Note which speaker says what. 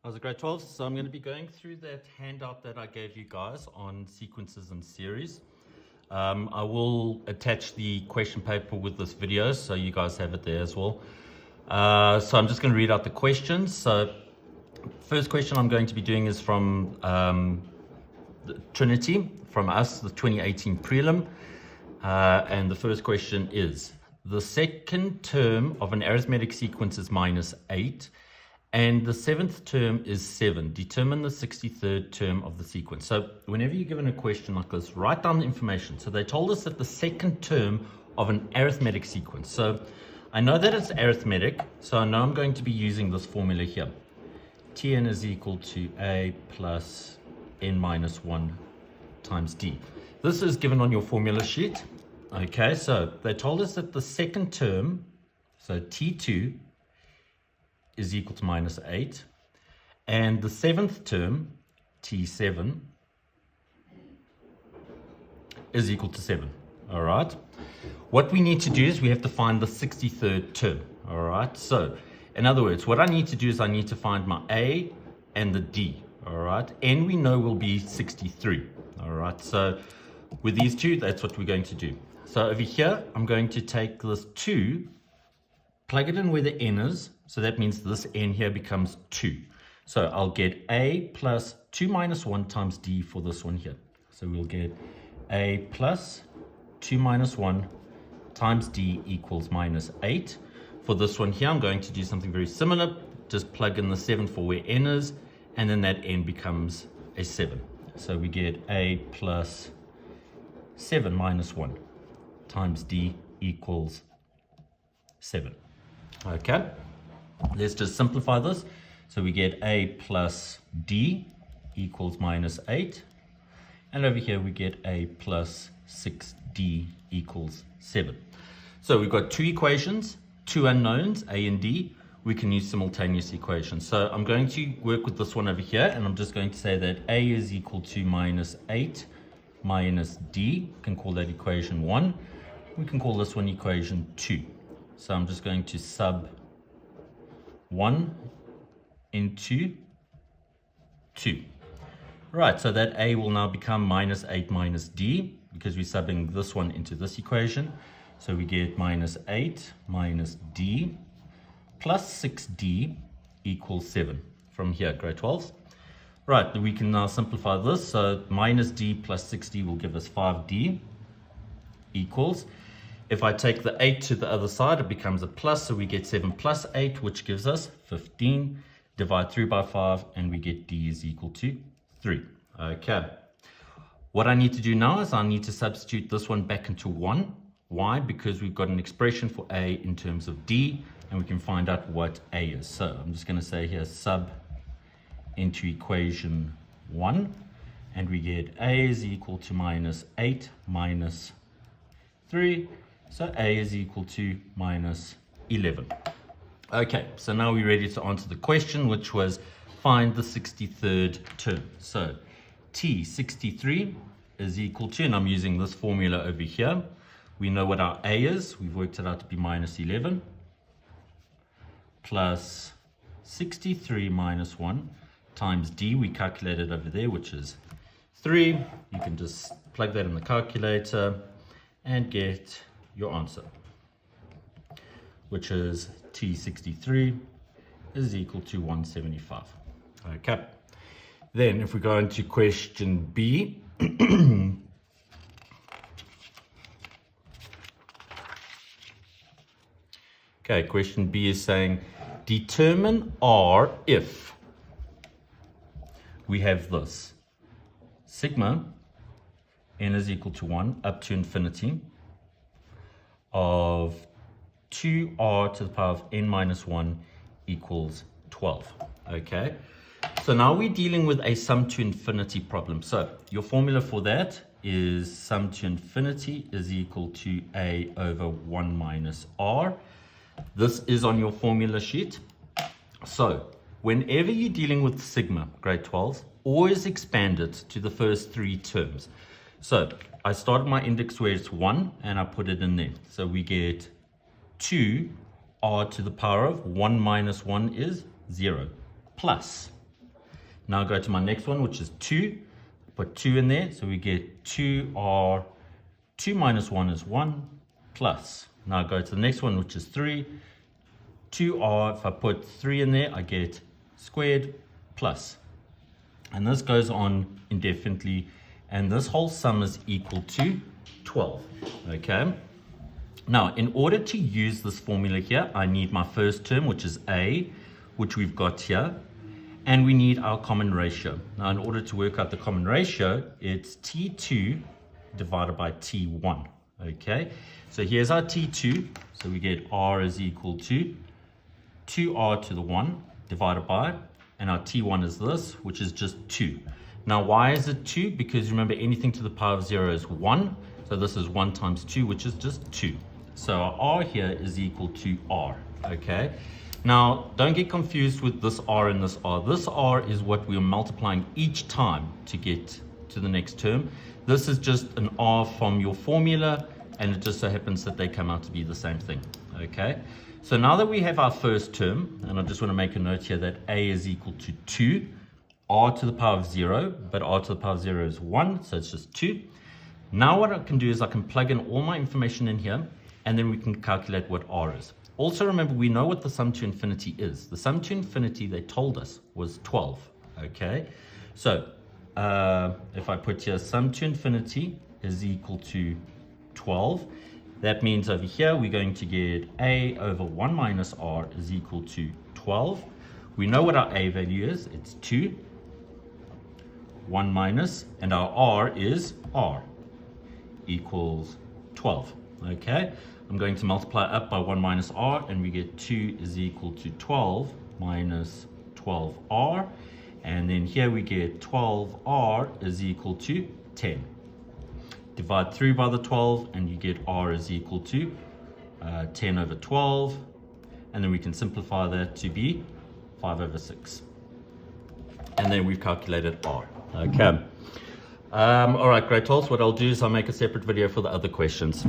Speaker 1: How's it, grade 12? So I'm going to be going through that handout that I gave you guys on sequences and series. I will attach the question paper with this video so you guys have it there as well. So I'm just going to read out the questions. So first question I'm going to be doing is from Trinity, from us, the 2018 prelim. And the first question is, the second term of an arithmetic sequence is -8. And the seventh term is 7. Determine the 63rd term of the sequence. So whenever you're given a question like this, write down the information. So they told us that the second term of an arithmetic sequence. So I know that it's arithmetic, so I know I'm going to be using this formula here. Tn is equal to a plus n minus 1 times d. This is given on your formula sheet. Okay, so they told us that the second term, so t2, is equal to -8, and the seventh term, t7, is equal to 7. All right, what we need to do is we have to find the 63rd term. All right, so in other words, what I need to do is I need to find my a and the d. All right, n we know will be 63. All right, so with these two, that's what we're going to do. So over here, I'm going to take this 2, plug it in where the n is, so that means this n here becomes 2. So I'll get a plus 2 minus 1 times d for this one here. So we'll get a plus 2 minus 1 times d equals -8. For this one here, I'm going to do something very similar. Just plug in the 7 for where n is, and then that n becomes a 7. So we get a plus 7 minus 1 times d equals 7. Okay, let's just simplify this. So we get a plus d equals -8. And over here we get a plus 6d equals 7. So we've got two equations, two unknowns, a and d. We can use simultaneous equations. So I'm going to work with this one over here, and I'm just going to say that a is equal to -8 minus d. We can call that equation 1. We can call this one equation 2. So I'm just going to sub 1 into 2. Right, so that a will now become -8 minus d, because we're subbing this one into this equation. So we get -8 minus d plus 6d equals 7 from here, grade 12s. Right, we can now simplify this. So minus d plus 6d will give us 5d equals, if I take the 8 to the other side, it becomes a plus, so we get 7 plus 8, which gives us 15. Divide through by 5, and we get d is equal to 3. Okay. What I need to do now is I need to substitute this one back into 1. Why? Because we've got an expression for a in terms of d, and we can find out what a is. So I'm just going to say here sub into equation 1, and we get a is equal to -8 minus 3. So a is equal to -11. Okay, so now we're ready to answer the question, which was find the 63rd term. So T63 is equal to, and I'm using this formula over here. We know what our a is. We've worked it out to be -11 plus 63 minus 1 times d. We calculated over there, which is 3. You can just plug that in the calculator and get your answer, which is T63 is equal to 175. Okay, then if we go into question B, okay, question B is saying determine R if we have this sigma n is equal to 1 up to infinity of 2r to the power of n minus 1 equals 12. Okay, so now we're dealing with a sum to infinity problem. So your formula for that is sum to infinity is equal to a over 1 minus r. This is on your formula sheet. So whenever you're dealing with sigma, grade 12, always expand it to the first 3 terms. So I started my index where it's 1, and I put it in there. So we get 2r to the power of 1 minus 1 is 0, plus Now go to my next one, which is 2. Put 2 in there, so we get 2r. 2 minus 1 is 1 plus. Now go to the next one, which is 3. 2r, if I put 3 in there, I get squared plus. And this goes on indefinitely, and this whole sum is equal to 12. Okay. Now, in order to use this formula here, I need my first term, which is a, which we've got here, and we need our common ratio. Now, in order to work out the common ratio, it's T2 divided by T1. Okay, so here's our T2, so we get R is equal to 2R to the 1 divided by, and our T1 is this, which is just 2. Now, why is it 2? Because remember, anything to the power of 0 is 1, so this is 1 times 2, which is just 2. So our R here is equal to R, okay? Now, don't get confused with this R and this R. This R is what we're multiplying each time to get to the next term. This is just an R from your formula, and it just so happens that they come out to be the same thing, okay? So now that we have our first term, and I just want to make a note here that A is equal to 2, R to the power of 0, but R to the power of 0 is 1, so it's just 2. Now what I can do is I can plug in all my information in here, and then we can calculate what R is. Also remember, we know what the sum to infinity is. The sum to infinity, they told us, was 12, okay? So if I put here sum to infinity is equal to 12, that means over here we're going to get A over 1 minus R is equal to 12. We know what our A value is, it's 2. 1 minus, and our R is R, equals 12, okay? I'm going to multiply up by 1 minus R, and we get 2 is equal to 12 minus 12R. And then here we get 12R is equal to 10. Divide through by the 12, and you get R is equal to 10 over 12. And then we can simplify that to be 5 over 6. And then we've calculated R. Okay. All right, great, Tols. What I'll do is I'll make a separate video for the other questions.